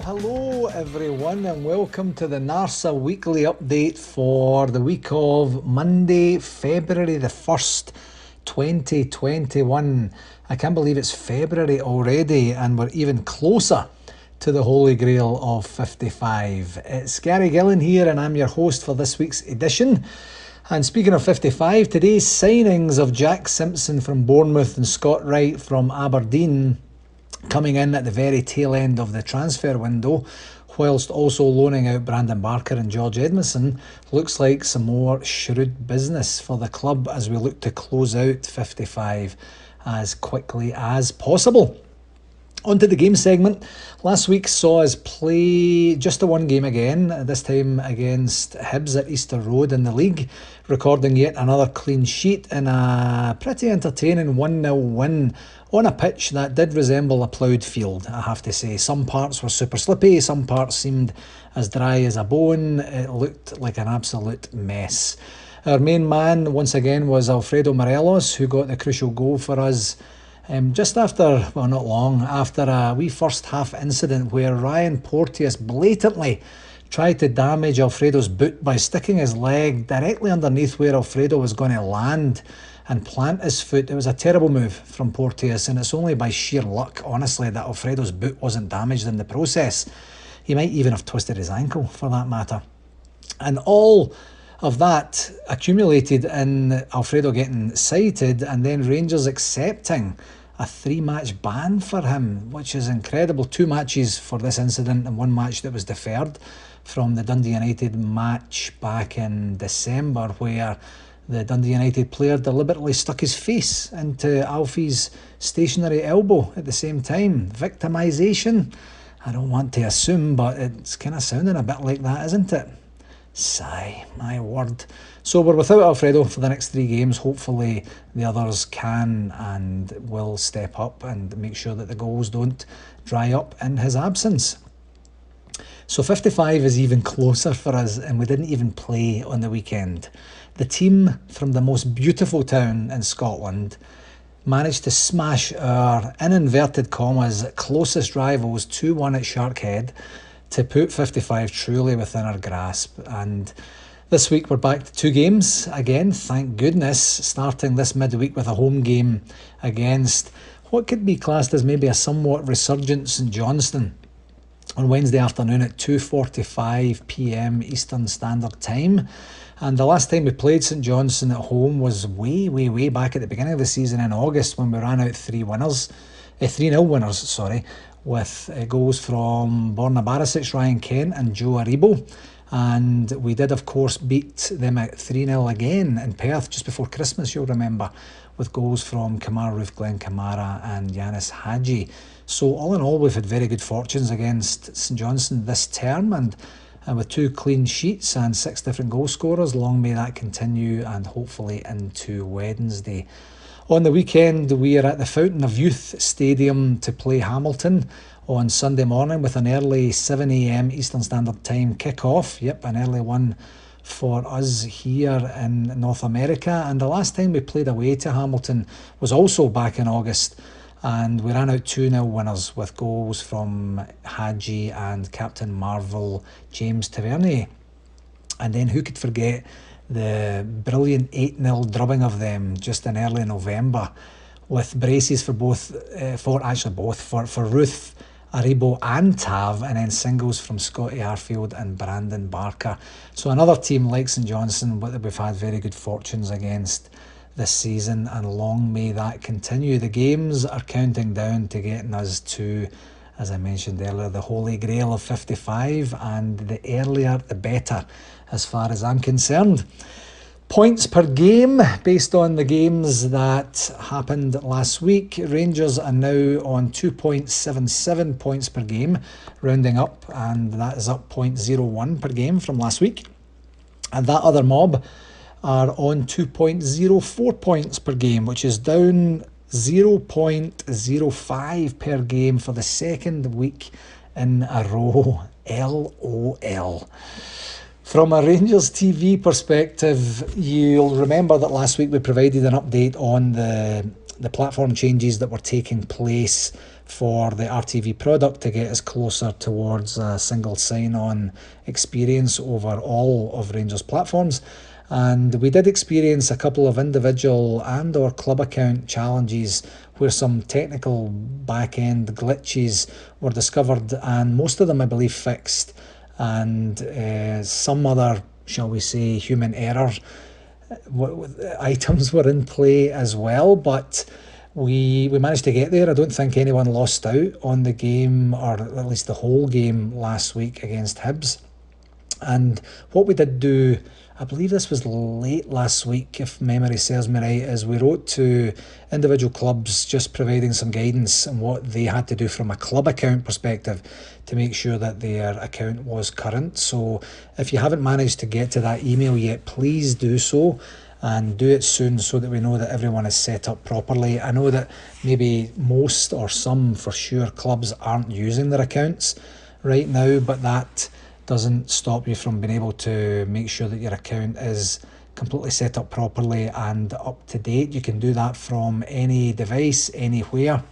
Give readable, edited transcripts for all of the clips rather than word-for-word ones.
Hello everyone, and welcome to the NARSA weekly update for the week of Monday, February the 1st, 2021. I can't believe it's February already and we're even closer to the Holy Grail of 55. It's Gary Gillen here and I'm your host for this week's edition. And speaking of 55, today's signings of Jack Simpson from Bournemouth and Scott Wright from Aberdeen coming in at the very tail end of the transfer window, whilst also loaning out Brandon Barker and George Edmondson, looks like some more shrewd business for the club as we look to close out 55 as quickly as possible. On to the game segment. Last week saw us play just the one game again, this time against Hibs at Easter Road in the league, recording yet another clean sheet in a pretty entertaining 1-0 win on a pitch that did resemble a ploughed field, I have to say. Some parts were super slippy, some parts seemed as dry as a bone. It looked like an absolute mess. Our main man once again was Alfredo Morelos, who got the crucial goal for us just after, well, not long after a wee first half incident where Ryan Porteous blatantly tried to damage Alfredo's boot by sticking his leg directly underneath where Alfredo was going to land and plant his foot. It was a terrible move from Porteous, and it's only by sheer luck, honestly, that Alfredo's boot wasn't damaged in the process. He might even have twisted his ankle, for that matter. And all of that accumulated in Alfredo getting cited and then Rangers accepting a 3-match ban for him, which is incredible. 2 matches for this incident and 1 match that was deferred from the Dundee United match back in December, where the Dundee United player deliberately stuck his face into Alfie's stationary elbow at the same time. Victimisation? I don't want to assume, but it's kind of sounding a bit like that, isn't it? Sigh, my word. So we're without Alfredo for the next 3 games. Hopefully the others can and will step up and make sure that the goals don't dry up in his absence. So 55 is even closer for us, and we didn't even play on the weekend. The team from the most beautiful town in Scotland managed to smash our, in inverted commas, closest rivals 2-1 at Sharkhead to put 55 truly within our grasp. And this week we're back to 2 games again, thank goodness, starting this midweek with a home game against what could be classed as maybe a somewhat resurgent St Johnstone on Wednesday afternoon at 2:45 PM Eastern Standard Time. And the last time we played St Johnstone at home was way back at the beginning of the season in August, when we ran out 3-0 winners, with goals from Borna Barisic, Ryan Kent and Joe Aribo. And we did, of course, beat them at 3-0 again in Perth just before Christmas, you'll remember, with goals from Kamara Roof, Glenn Kamara and Yanis Hadji. So all in all, we've had very good fortunes against St Johnstone this term, and with 2 clean sheets and 6 different goal scorers. Long may that continue, and hopefully into Wednesday. On the weekend, we are at the Fountain of Youth Stadium to play Hamilton on Sunday morning with an early 7 AM Eastern Standard Time kick-off. Yep, an early one for us here in North America. And the last time we played away to Hamilton was also back in August, and we ran out 2-0 winners with goals from Hadji and Captain Marvel James Tavernier. And then who could forget the brilliant 8-0 drubbing of them just in early November, with braces for both, for Ruth, Aribo and Tav, and then singles from Scotty Arfield and Brandon Barker. So another team like St Johnstone that we've had very good fortunes against this season, and long may that continue. The games are counting down to getting us to, as I mentioned earlier, the Holy Grail of 55, and the earlier the better as far as I'm concerned. Points per game, based on the games that happened last week, Rangers are now on 2.77 points per game, rounding up, and that is up 0.01 per game from last week. And that other mob are on 2.04 points per game, which is down 0.05 per game for the 2nd week in a row. LOL. From a Rangers TV perspective, you'll remember that last week we provided an update on the platform changes that were taking place for the RTV product to get us closer towards a single sign-on experience over all of Rangers platforms. And we did experience a couple of individual and or club account challenges where some technical back-end glitches were discovered, and most of them I believe fixed, and some other, shall we say, human error items were in play as well, but we managed to get there. I don't think anyone lost out on the game, or at least the whole game last week against Hibs. And what we did do, I believe this was late last week, if memory serves me right, is we wrote to individual clubs just providing some guidance on what they had to do from a club account perspective to make sure that their account was current. So if you haven't managed to get to that email yet, please do so, and do it soon so that we know that everyone is set up properly. I know that maybe most, or some for sure, clubs aren't using their accounts right now, but that doesn't stop you from being able to make sure that your account is completely set up properly and up to date. You can do that from any device, anywhere,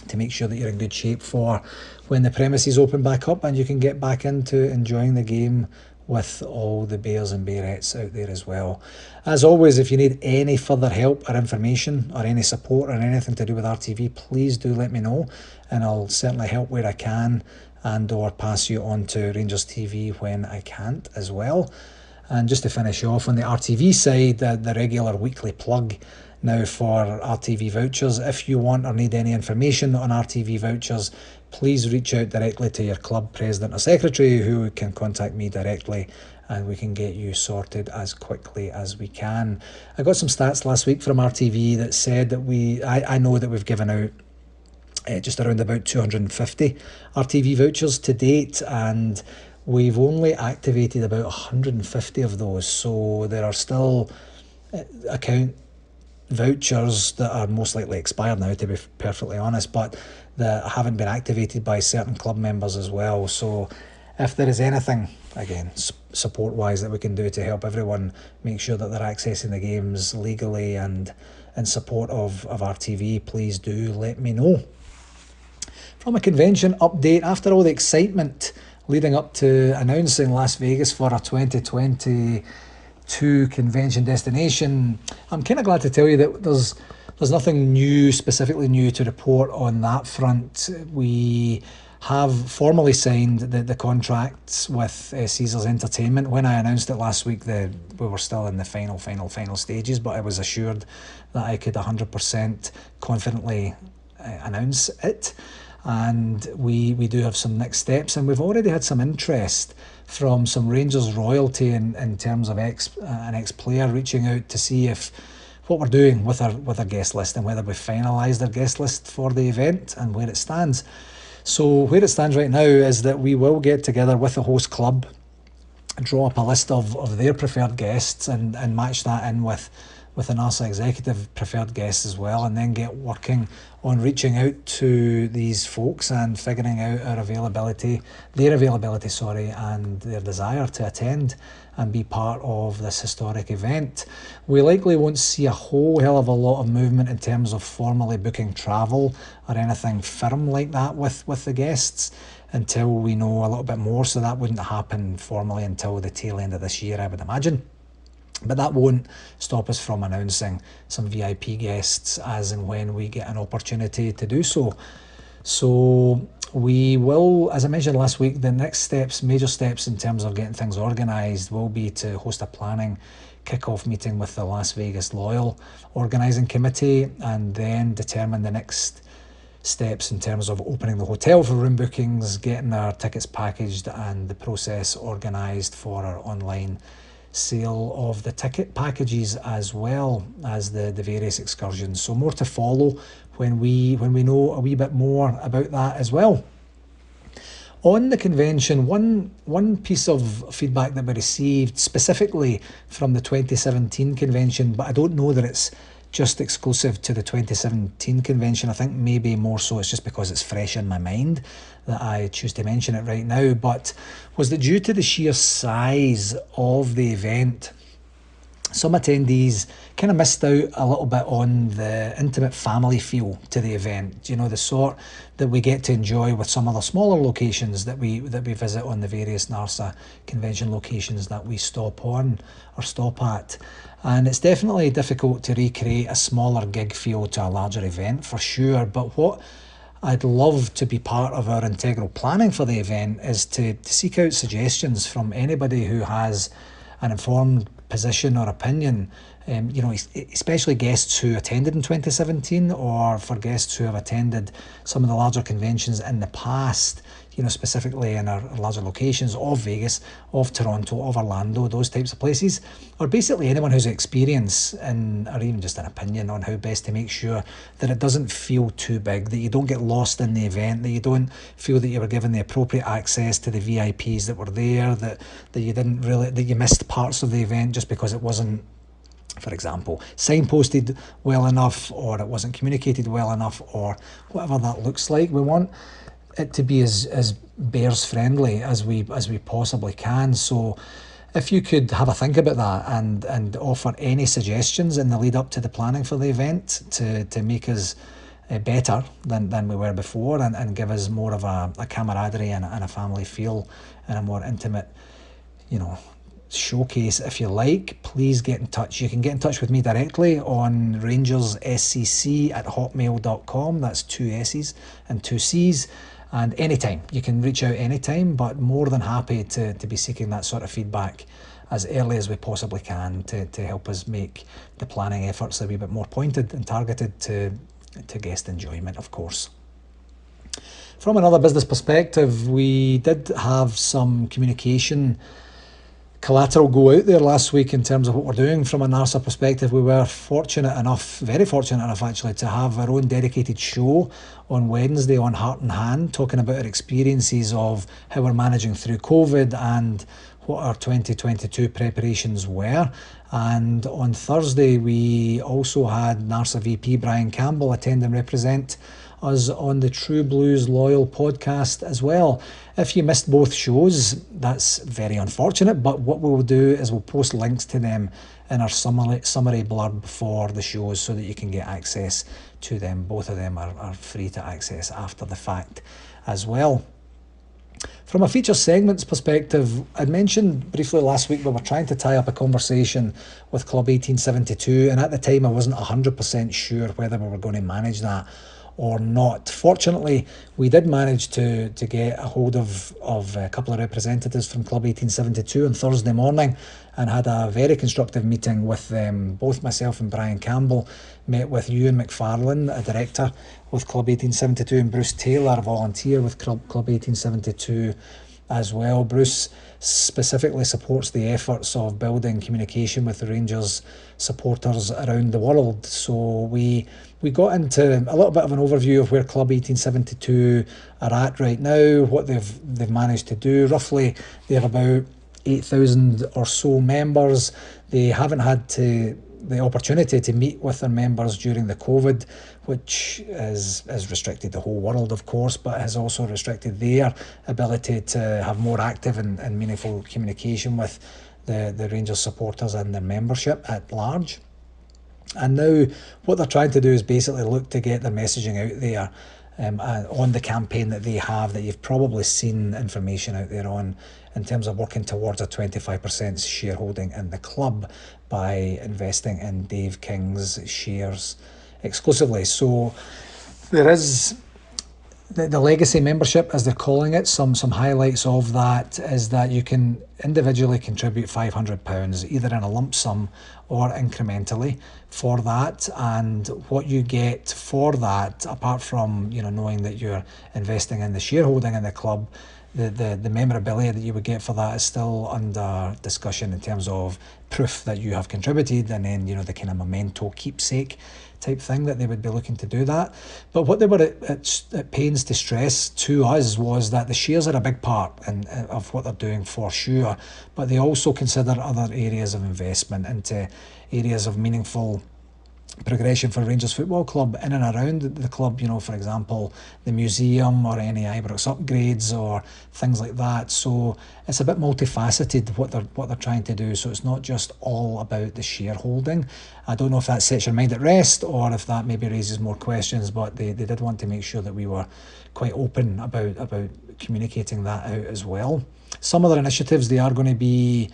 to make sure that you're in good shape for when the premises open back up and you can get back into enjoying the game with all the bears and bearettes out there as well. As always, if you need any further help or information or any support or anything to do with RTV, please do let me know, and I'll certainly help where I can and or pass you on to Rangers TV when I can't as well. And just to finish off on the RTV side, the regular weekly plug now for RTV vouchers. If you want or need any information on RTV vouchers, please reach out directly to your club president or secretary, who can contact me directly, and we can get you sorted as quickly as we can. I got some stats last week from RTV that said that I know that we've given out just around about 250 RTV vouchers to date, and we've only activated about 150 of those. So there are still account vouchers that are most likely expired now, to be perfectly honest, but that haven't been activated by certain club members as well. So if there is anything, again, support wise, that we can do to help everyone make sure that they're accessing the games legally and in support of RTV, please do let me know. From a convention update, after all the excitement leading up to announcing Las Vegas for our 2022 convention destination, I'm kind of glad to tell you that there's nothing new, specifically new to report on that front. We have formally signed the contracts with Caesars Entertainment. When I announced it last week, we were still in the final stages, but I was assured that I could 100% confidently announce it. And we do have some next steps, and we've already had some interest from some Rangers royalty in terms of an ex-player reaching out to see if what we're doing with our guest list and whether we've finalised our guest list for the event and where it stands. So where it stands right now is that we will get together with the host club, draw up a list of their preferred guests and match that in with the NARSA executive preferred guests as well, and then get working on reaching out to these folks and figuring out their availability, and their desire to attend and be part of this historic event. We likely won't see a whole hell of a lot of movement in terms of formally booking travel or anything firm like that with the guests until we know a little bit more, so that wouldn't happen formally until the tail end of this year, I would imagine. But that won't stop us from announcing some VIP guests as and when we get an opportunity to do so. So we will, as I mentioned last week, the next steps, major steps in terms of getting things organised, will be to host a planning kick-off meeting with the Las Vegas Loyal organising committee, and then determine the next steps in terms of opening the hotel for room bookings, getting our tickets packaged, and the process organised for our online sale of the ticket packages, as well as the various excursions. So more to follow when we know a wee bit more about that as well. On the convention, one piece of feedback that we received specifically from the 2017 convention, but I don't know that it's just exclusive to the 2017 convention. I think maybe more so it's just because it's fresh in my mind that I choose to mention it right now, but was that due to the sheer size of the event, some attendees kind of missed out a little bit on the intimate family feel to the event. You know, the sort that we get to enjoy with some of the smaller locations that we visit on the various NARSA convention locations that we stop on or stop at. And it's definitely difficult to recreate a smaller gig feel to a larger event for sure. But what I'd love to be part of our integral planning for the event is to seek out suggestions from anybody who has an informed position or opinion, you know, especially guests who attended in 2017 or for guests who have attended some of the larger conventions in the past, you know, specifically in our larger locations of Vegas, of Toronto, of Orlando, those types of places, or basically anyone who's experience in, or even just an opinion on how best to make sure that it doesn't feel too big, that you don't get lost in the event, that you don't feel that you were given the appropriate access to the VIPs that were there, that you didn't really, that you missed parts of the event just because it wasn't, for example, signposted well enough, or it wasn't communicated well enough, or whatever that looks like. We want it to be as bears friendly as we possibly can. So if you could have a think about that and offer any suggestions in the lead up to the planning for the event to make us better than we were before, and give us more of a camaraderie and a family feel and a more intimate, you know, showcase, if you like, please get in touch. You can get in touch with me directly on rangersscc@hotmail.com. That's 2 S's and 2 C's. And anytime, you can reach out anytime, but more than happy to be seeking that sort of feedback as early as we possibly can to help us make the planning efforts a wee bit more pointed and targeted to guest enjoyment, of course. From another business perspective, we did have some communication collateral go out there last week in terms of what we're doing from a NARSA perspective. We were fortunate enough, very fortunate enough actually, to have our own dedicated show on Wednesday on Heart and Hand, talking about our experiences of how we're managing through COVID and what our 2022 preparations were. And on Thursday, we also had NARSA VP Brian Campbell attend and represent us on the True Blues Loyal podcast as well. If you missed both shows, that's very unfortunate, but what we'll do is we'll post links to them in our summary blurb for the shows so that you can get access to them. Both of them are free to access after the fact as well. From a feature segments perspective, I'd mentioned briefly last week we were trying to tie up a conversation with Club 1872, and at the time I wasn't 100% sure whether we were going to manage that or not. Fortunately, we did manage to get a hold of a couple of representatives from Club 1872 on Thursday morning and had a very constructive meeting with them. Both myself and Brian Campbell met with Ewan McFarlane, a director with Club 1872, and Bruce Taylor, a volunteer with Club 1872 as well. Bruce specifically supports the efforts of building communication with the Rangers supporters around the world. So we got into a little bit of an overview of where Club 1872 are at right now, what they've managed to do. Roughly, they have about 8,000 or so members. They haven't had the opportunity to meet with their members during the COVID, which has restricted the whole world, of course, but has also restricted their ability to have more active and meaningful communication with the Rangers supporters and their membership at large. And now what they're trying to do is basically look to get their messaging out there on the campaign that they have, that you've probably seen information out there on, in terms of working towards a 25% shareholding in the club by investing in Dave King's shares exclusively. So there is the legacy membership, as they're calling it. Some highlights of that is that you can individually contribute £500, either in a lump sum or incrementally for that. And what you get for that, apart from knowing that you're investing in the shareholding in the club, the memorabilia that you would get for that is still under discussion in terms of proof that you have contributed, and then the kind of memento keepsake type thing that they would be looking to do that. But what they were at pains to stress to us was that the shares are a big part of what they're doing for sure, but they also consider other areas of investment into areas of meaningful progression for Rangers Football Club in and around the club, you know, for example, the museum or any Ibrox upgrades or things like that. So it's a bit multifaceted what they're trying to do. So it's not just all about the shareholding. I don't know if that sets your mind at rest or if that maybe raises more questions, but they did want to make sure that we were quite open about communicating that out as well. Some other initiatives, they are going to be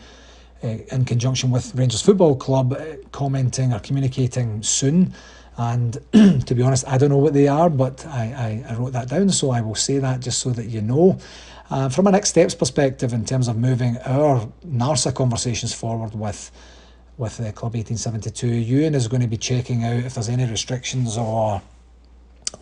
in conjunction with Rangers Football Club, commenting or communicating soon. And to be honest, I don't know what they are, but I wrote that down, so I will say that just so that you know. From a next steps perspective, in terms of moving our NARSA conversations forward with Club 1872, Ewan is going to be checking out if there's any restrictions or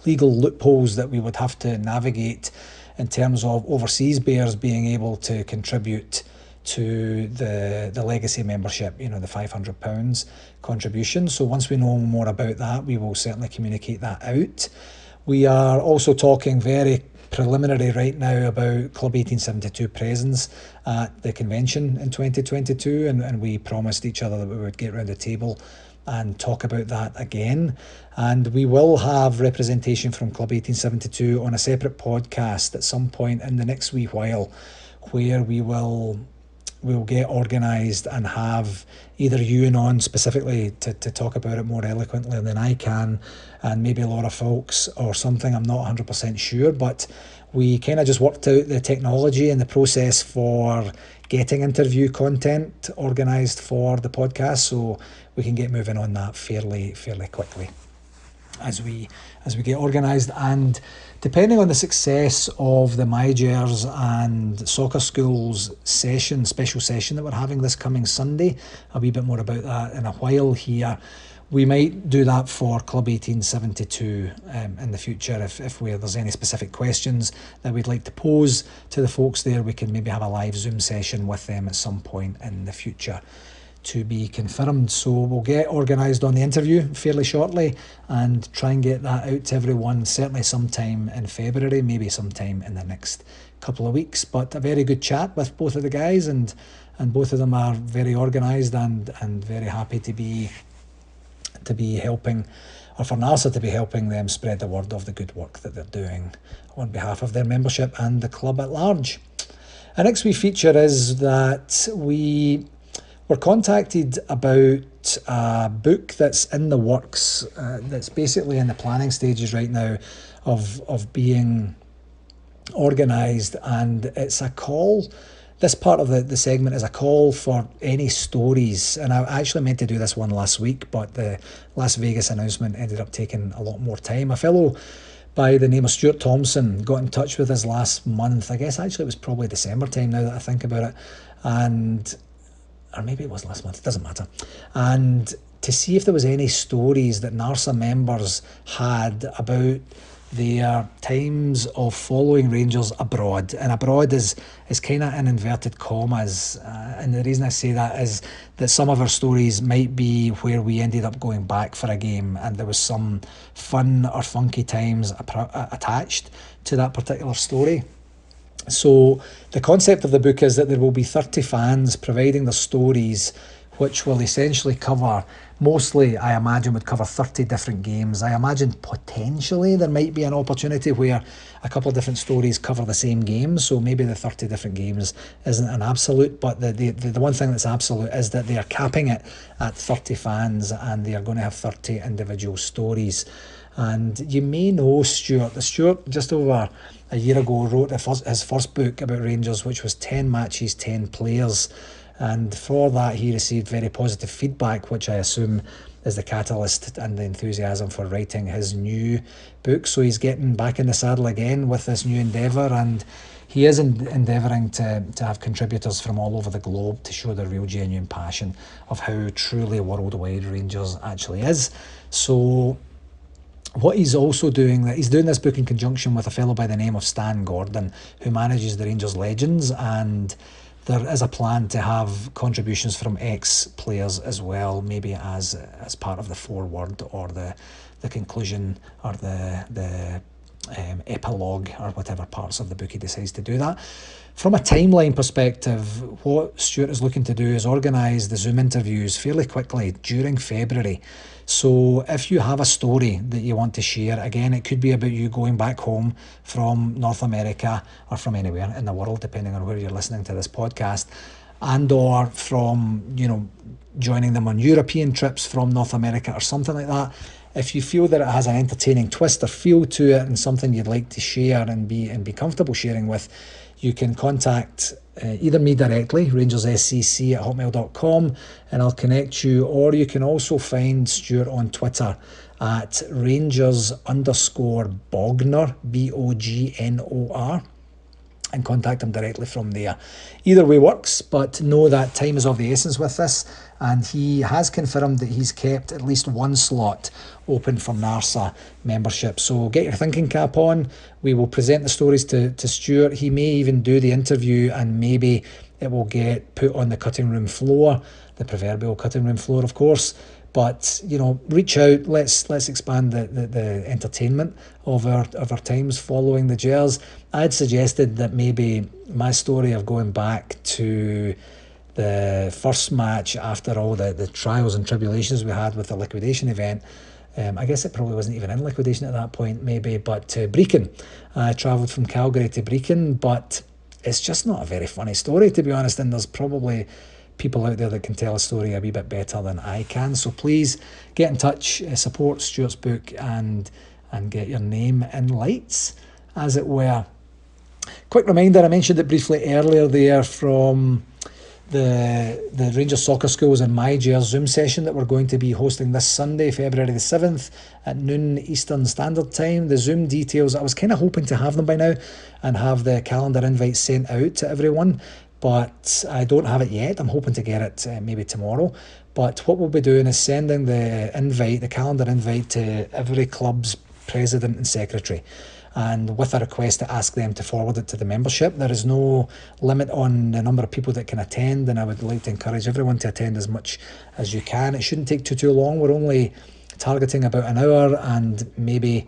legal loopholes that we would have to navigate in terms of overseas bears being able to contribute to the legacy membership, you know, the £500 contribution. So once we know more about that, we will certainly communicate that out. We are also talking very preliminary right now about Club 1872 presence at the convention in 2022, and we promised each other that we would get around the table and talk about that again. And we will have representation from Club 1872 on a separate podcast at some point in the next wee while, where we'll get organised and have either Ewan on specifically to talk about it more eloquently than I can, and maybe a lot of folks or something. I'm not 100% sure, but we kind of just worked out the technology and the process for getting interview content organised for the podcast, so we can get moving on that fairly quickly as we get organised. And depending on the success of the MyGers and Soccer Schools special session that we're having this coming Sunday, a wee bit more about that in a while here, we might do that for Club 1872 in the future. If there's any specific questions that we'd like to pose to the folks there, we can maybe have a live Zoom session with them at some point in the future, to be confirmed. So we'll get organised on the interview fairly shortly and try and get that out to everyone, certainly sometime in February, maybe sometime in the next couple of weeks. But a very good chat with both of the guys, and both of them are very organised and very happy to be helping, or for NARSA to be helping them spread the word of the good work that they're doing on behalf of their membership and the club at large. Our next wee feature is that we were contacted about a book that's in the works, that's basically in the planning stages right now of being organised, and it's a call. This part of the segment is a call for any stories, and I actually meant to do this one last week, but the Las Vegas announcement ended up taking a lot more time. A fellow by the name of Stuart Thompson got in touch with us last month. I guess actually it was probably December time now that I think about it, or maybe it was last month, it doesn't matter. And to see if there was any stories that NARSA members had about their times of following Rangers abroad. And abroad is kind of in inverted commas. And the reason I say that is that some of our stories might be where we ended up going back for a game and there was some fun or funky times attached to that particular story. So the concept of the book is that there will be 30 fans providing their stories, which will essentially cover, mostly I imagine would cover 30 different games. I imagine potentially there might be an opportunity where a couple of different stories cover the same game, so maybe the 30 different games isn't an absolute, but the one thing that's absolute is that they are capping it at 30 fans and they are going to have 30 individual stories. And you may know Stuart. Stuart, just over a year ago, wrote his first book about Rangers, which was 10 matches, 10 players. And for that, he received very positive feedback, which I assume is the catalyst and the enthusiasm for writing his new book. So he's getting back in the saddle again with this new endeavour, and he is endeavouring to have contributors from all over the globe to show the real genuine passion of how truly worldwide Rangers actually is. So what he's also doing, he's doing this book in conjunction with a fellow by the name of Stan Gordon, who manages the Rangers Legends, and there is a plan to have contributions from ex-players as well, maybe as part of the foreword or the conclusion or the epilogue or whatever parts of the book he decides to do that. From a timeline perspective, what Stuart is looking to do is organise the Zoom interviews fairly quickly during February. So if you have a story that you want to share, again, it could be about you going back home from North America or from anywhere in the world, depending on where you're listening to this podcast, and or from, joining them on European trips from North America or something like that. If you feel that it has an entertaining twist or feel to it and something you'd like to share and be comfortable sharing with, you can contact either me directly, rangersSCC@hotmail.com, and I'll connect you, or you can also find Stuart on Twitter at Rangers_Bognor, Bognor, and contact him directly from there. Either way works, but know that time is of the essence with this, and he has confirmed that he's kept at least one slot open for NARSA membership. So get your thinking cap on. We will present the stories to Stuart. He may even do the interview, and maybe it will get put on the cutting room floor, the proverbial cutting room floor, of course. But reach out. Let's expand the entertainment of our times following the Gers. I'd suggested that maybe my story of going back to the first match after all the trials and tribulations we had with the liquidation event. I guess it probably wasn't even in liquidation at that point, maybe, but to Brecon. I travelled from Calgary to Brecon, but it's just not a very funny story, to be honest, and there's probably people out there that can tell a story a wee bit better than I can. So please get in touch, support Stuart's book, and get your name in lights, as it were. Quick reminder, I mentioned it briefly earlier there, from the Rangers Soccer Schools and My Gers Zoom session that we're going to be hosting this Sunday, February the 7th at noon Eastern Standard Time. The Zoom details, I was kind of hoping to have them by now and have the calendar invite sent out to everyone, but I don't have it yet. I'm hoping to get it maybe tomorrow. But what we'll be doing is sending the calendar invite to every club's president and secretary, and with a request to ask them to forward it to the membership. There is no limit on the number of people that can attend, and I would like to encourage everyone to attend as much as you can. It shouldn't take too long. We're only targeting about an hour, and maybe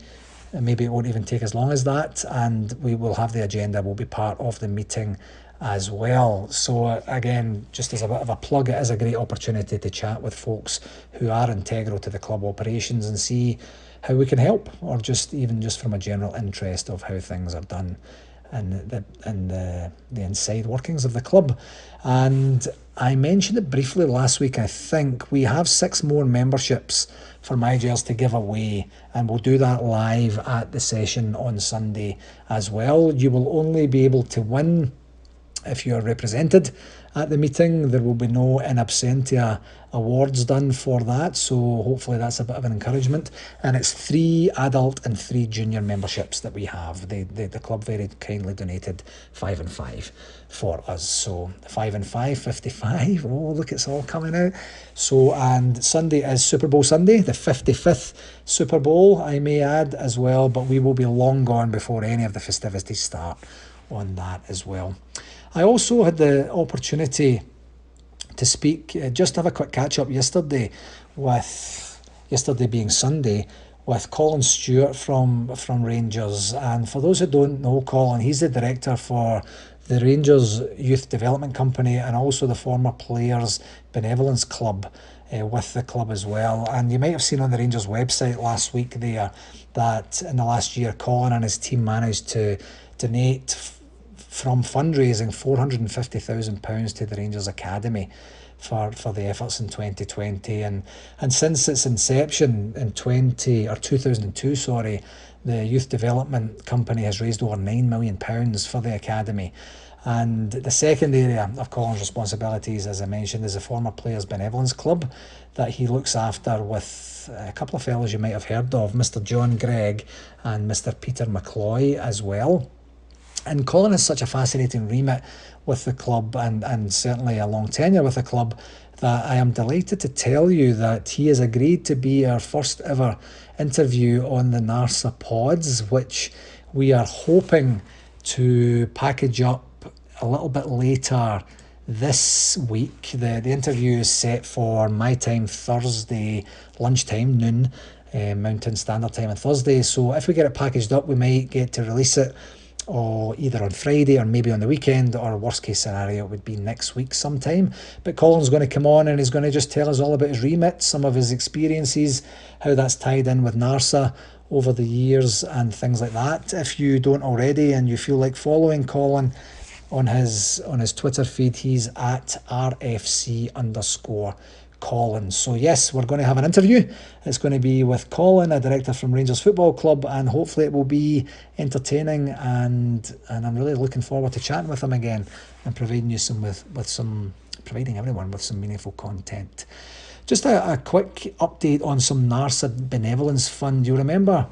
it won't even take as long as that, and we will have the agenda, will be part of the meeting as well. So again, just as a bit of a plug, it is a great opportunity to chat with folks who are integral to the club operations and see how we can help, or just from a general interest of how things are done and the inside workings of the club. And I mentioned it briefly last week. I think we have 6 more memberships for My Gers to give away, and we'll do that live at the session on Sunday as well. You will only be able to win if you are represented at the meeting. There will be no in absentia awards done for that, so hopefully that's a bit of an encouragement. And it's 3 adult and 3 junior memberships that we have. The club very kindly donated 5 and 5 for us, so 5 and 5, 55. Oh, look, it's all coming out. So, and Sunday is Super Bowl Sunday, the 55th Super Bowl, I may add, as well, but we will be long gone before any of the festivities start on that as well. I also had the opportunity to speak, just have a quick catch up yesterday being Sunday, with Colin Stewart from Rangers. And for those who don't know Colin, he's the director for the Rangers Youth Development Company and also the former Players Benevolence Club with the club as well. And you might have seen on the Rangers website last week there that in the last year, Colin and his team managed to donate from fundraising £450,000 to the Rangers Academy for the efforts in 2020, and since its inception in 2002, the Youth Development Company has raised over £9 million for the Academy. And the second area of Colin's responsibilities, as I mentioned, is the former Players Benevolence Club that he looks after with a couple of fellows you might have heard of, Mr. John Gregg and Mr. Peter McCloy as well. And Colin has such a fascinating remit with the club, and certainly a long tenure with the club, that I am delighted to tell you that he has agreed to be our first ever interview on the NARSA pods, which we are hoping to package up a little bit later this week. The interview is set for my time, Thursday lunchtime, noon, Mountain Standard Time on Thursday. So if we get it packaged up, we might get to release it or either on Friday or maybe on the weekend, or worst case scenario, it would be next week sometime. But Colin's going to come on and he's going to just tell us all about his remit, some of his experiences, how that's tied in with NARSA over the years and things like that. If you don't already and you feel like following Colin on his Twitter feed, he's at RFC_Colin. So yes, we're going to have an interview. It's going to be with Colin, a director from Rangers Football Club, and hopefully it will be entertaining, and I'm really looking forward to chatting with him again and providing you providing everyone with some meaningful content. Just a quick update on some NARSA benevolence fund. You remember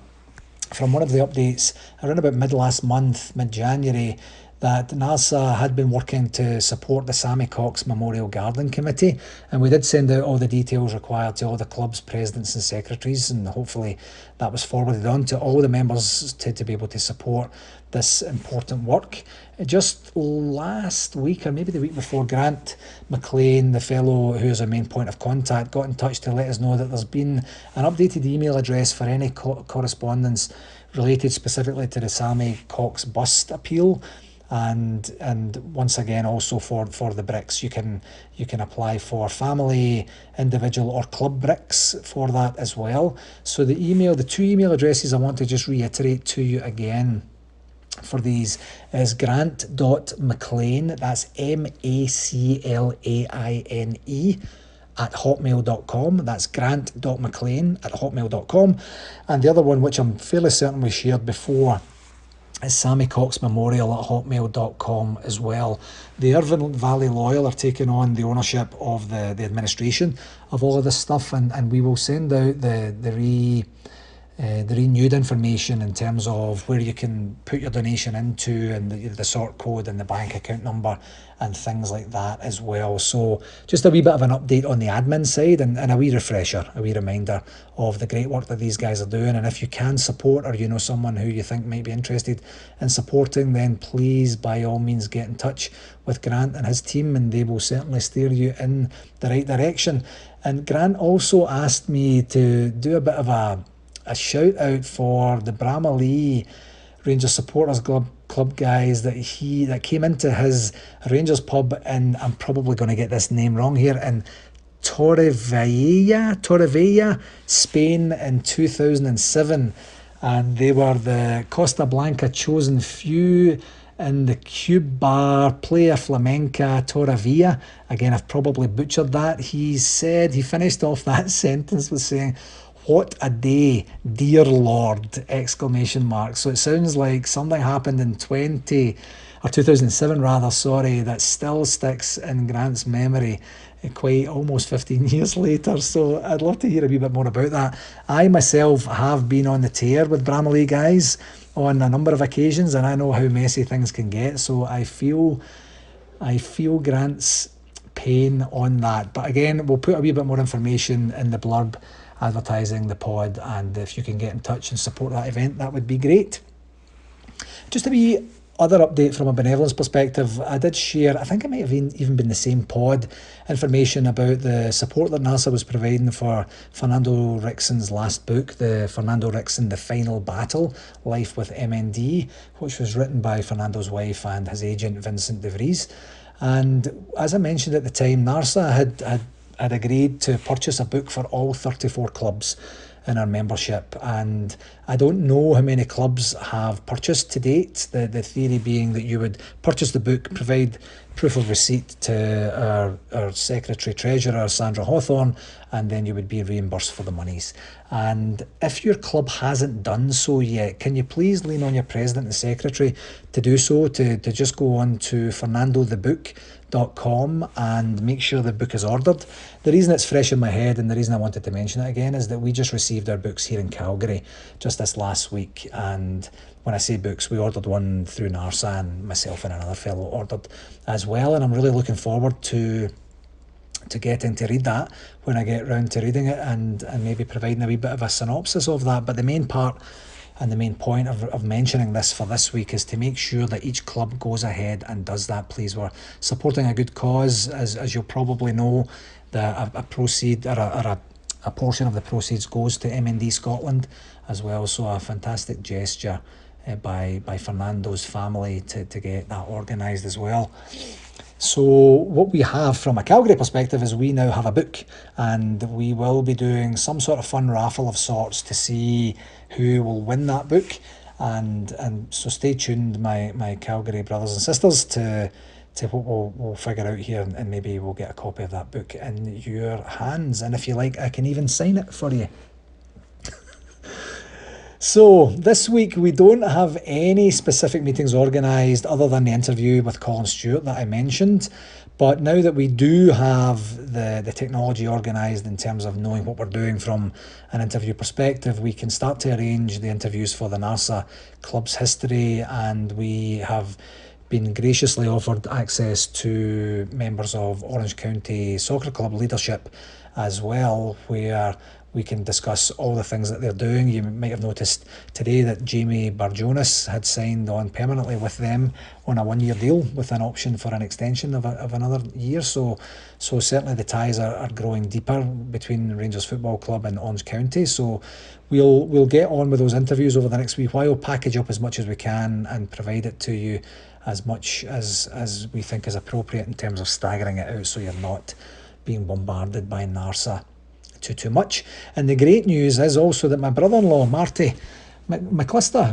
from one of the updates around about mid-January, that NARSA had been working to support the Sammy Memorial Garden Committee, and we did send out all the details required to all the club's presidents and secretaries, and hopefully that was forwarded on to all the members to be able to support this important work. Just last week, or maybe the week before, Grant McLean, the fellow who is our main point of contact, got in touch to let us know that there's been an updated email address for any correspondence related specifically to the Sammy Cox bust appeal. And once again, also for the bricks, you can apply for family, individual or club bricks for that as well. So the two email addresses I want to just reiterate to you again for these is grant.mclain, that's MACLAINE at hotmail.com. That's grant.mclain at hotmail.com. And the other one, which I'm fairly certain we shared before, is Sammy Cox Memorial at hotmail.com as well. The Irvine Valley Loyal are taking on the ownership of the administration of all of this stuff, and we will send out the renewed information in terms of where you can put your donation into, and the sort code and the bank account number and things like that as well. So just a wee bit of an update on the admin side, and a wee refresher, a wee reminder of the great work that these guys are doing. And if you can support, or you know someone who you think might be interested in supporting, then please by all means get in touch with Grant and his team, and they will certainly steer you in the right direction. And Grant also asked me to do a bit of a shout out for the Bramalea Rangers Supporters Club guys that came into his Rangers pub in, I'm probably going to get this name wrong here, in Torrevella, Spain in 2007, and they were the Costa Blanca chosen few in the Cube Bar Playa Flamenca Torrevilla. Again, I've probably butchered that. He finished off that sentence with saying, "What a day, dear Lord!" exclamation mark. So it sounds like something happened in 2007 rather, sorry, that still sticks in Grant's memory quite almost 15 years later. So I'd love to hear a wee bit more about that. I myself have been on the tear with Bramalea guys on a number of occasions, and I know how messy things can get, so I feel Grant's pain on that. But again, we'll put a wee bit more information in the blurb advertising the pod, and if you can get in touch and support that event, that would be great. Just a wee other update from a benevolence perspective, I did share, I think it might have even been the same pod, information about the support that NARSA was providing for Fernando Rickson's last book, the Fernando Rickson, The Final Battle, Life with MND, which was written by Fernando's wife and his agent Vincent de Vries. And as I mentioned at the time, NARSA had agreed to purchase a book for all 34 clubs in our membership, and I don't know how many clubs have purchased to date. The theory being that you would purchase the book, provide proof of receipt to our secretary treasurer Sandra Hawthorne, and then you would be reimbursed for the monies. And if your club hasn't done so yet, can you please lean on your president and secretary to do so, to just go on to fernandothebook.com and make sure the book is ordered. The reason it's fresh in my head, and the reason I wanted to mention it again, is that we just received our books here in Calgary just this last week, and when I say books, we ordered one through NARSA, and myself and another fellow ordered as well, and I'm really looking forward to getting to read that when I get round to reading it, and maybe providing a wee bit of a synopsis of that. But the main part and the main point of mentioning this for this week is to make sure that each club goes ahead and does that, please. We're supporting a good cause, as you'll probably know, that a proceed or a portion of the proceeds goes to MND Scotland as well, so a fantastic gesture by Fernando's family to get that organised as well. So what we have from a Calgary perspective is we now have a book, and we will be doing some sort of fun raffle of sorts to see who will win that book. And so stay tuned, my Calgary brothers and sisters, to what we'll figure out here, and maybe we'll get a copy of that book in your hands. And if you like, I can even sign it for you. So this week we don't have any specific meetings organised other than the interview with Colin Stewart that I mentioned. But now that we do have the technology organised in terms of knowing what we're doing from an interview perspective, we can start to arrange the interviews for the NARSA club's history, and we have been graciously offered access to members of Orange County Soccer Club leadership as well, where we can discuss all the things that they're doing. You might have noticed today that Jamie Barjonas had signed on permanently with them on a 1-year deal with an option for an extension of another year. So certainly the ties are growing deeper between Rangers Football Club and Orange County. So we'll get on with those interviews over the next wee while, package up as much as we can and provide it to you as much as we think is appropriate in terms of staggering it out, so you're not being bombarded by NARSA too much. And the great news is also that my brother-in-law Marty McLister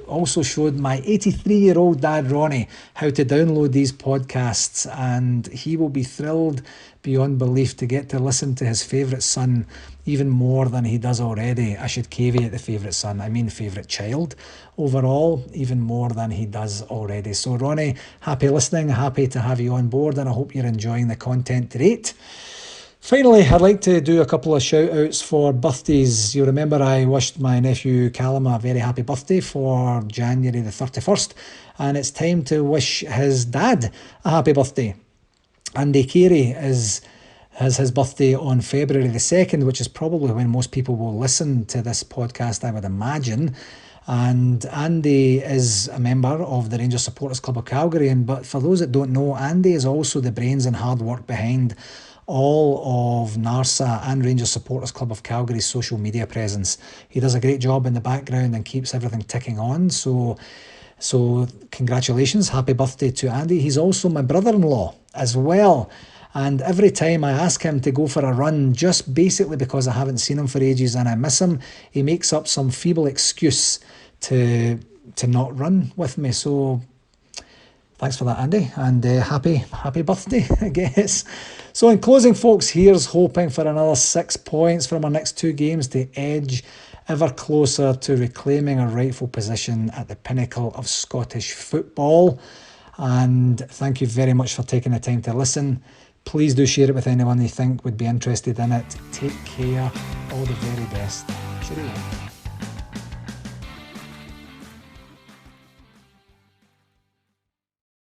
also showed my 83-year-old dad Ronnie how to download these podcasts, and he will be thrilled beyond belief to get to listen to his favourite son even more than he does already. I should caveat the favourite son, I mean favourite child overall, even more than he does already. So Ronnie, happy listening, happy to have you on board, and I hope you're enjoying the content to date. Finally, I'd like to do a couple of shout outs for birthdays. You remember I wished my nephew Callum a very happy birthday for January the 31st, and it's time to wish his dad a happy birthday. Andy Carey has his birthday on February the 2nd, which is probably when most people will listen to this podcast, I would imagine. And Andy is a member of the Rangers Supporters Club of Calgary, but for those that don't know, Andy is also the brains and hard work behind all of NARSA and Rangers Supporters Club of Calgary's social media presence. He does a great job in the background and keeps everything ticking on. So congratulations, happy birthday to Andy. He's also my brother-in-law as well. And every time I ask him to go for a run, just basically because I haven't seen him for ages and I miss him, he makes up some feeble excuse to not run with me. So thanks for that, Andy, and happy birthday, I guess. So in closing, folks, here's hoping for another 6 points from our next 2 games to edge ever closer to reclaiming our rightful position at the pinnacle of Scottish football. And thank you very much for taking the time to listen. Please do share it with anyone you think would be interested in it. Take care. All the very best. Cheerio.